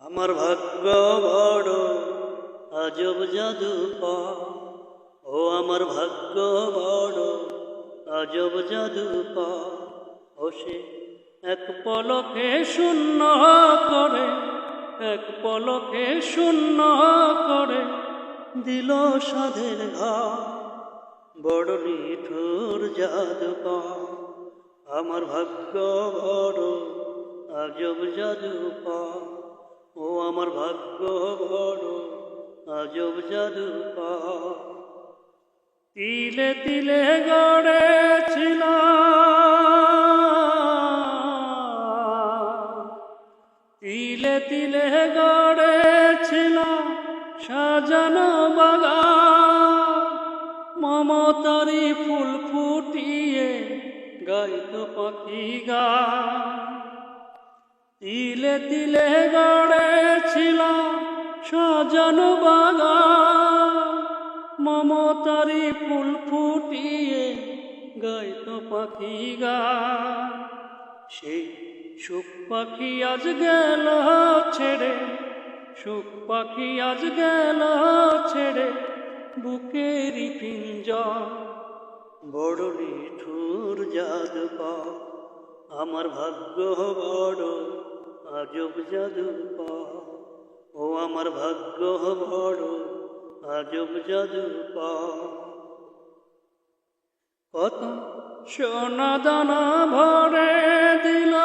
আমার ভাগ্য বড় আজব জাদু পায়, ও আমার ভাগ্য বড় আজব জাদু পায়। ও সে এক পলকে শূন্য করে, এক পলকে শূন্য করে দিল সাধের ঘর। বড় নিঠুর জাদু পায়, আমার ভাগ্য বড় আজব জাদু পায়। ও আমার ভাগ্য বড় আজব জাদু পায়। তিলে তিলে গড়েছিলাম, তিলে তিলে গড়েছিলাম সাজানো বাগান। মমতারি ফুল ফুটিয়ে গাইতো পাখি গান। তিলে তিলে গড়েছিলাম সাজানো বাগান। মমতারি ফুল ফুটিয়ে গাইতো পাখি গান। সেই সুখ পাখি আজ গেল ছেড়ে, সুখ পাখি আজ গেল ছেড়ে বুকেরই পিঞ্জর। বড় নিঠুর জাদু পায়, আমার ভাগ্য বড় আজব জাদু পায়। ও আমার ভাগ্য বড় আজব জাদু পায়। কত সোনা দানা ভরে দিল,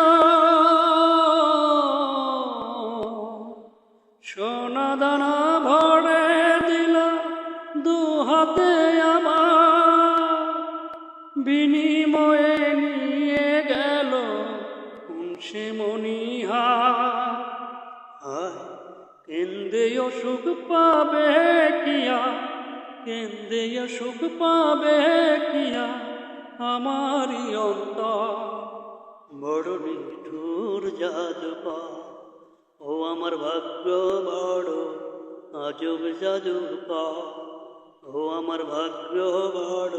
সোনা দানা ভরে দিল দু হাতে আমার। বিনিময়ে নিয়ে গেল কোন সে মণিহার। হায় কেন্দ্রেও সুখ পাবে কিয়া, কেন্দ্রেও সুখ পাবে কিয়া আমারই অন্তর। বড় নিঠুর জাদু পায়, ও আমার ভাগ্য বড় আজব জাদু পায়। ও আমার ভাগ্য বড়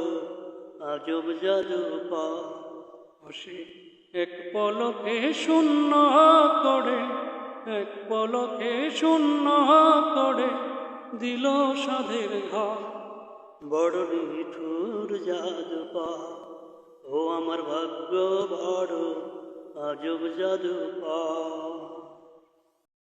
আজব জাদু পায়। ও সে এক পলকে শূন্য করে, এক পলকে শূন্য করে দিল সাধের ঘর। বড় নিঠুর জাদু পায়, ও আমার ভাগ্য বড় আজব জাদু পায়।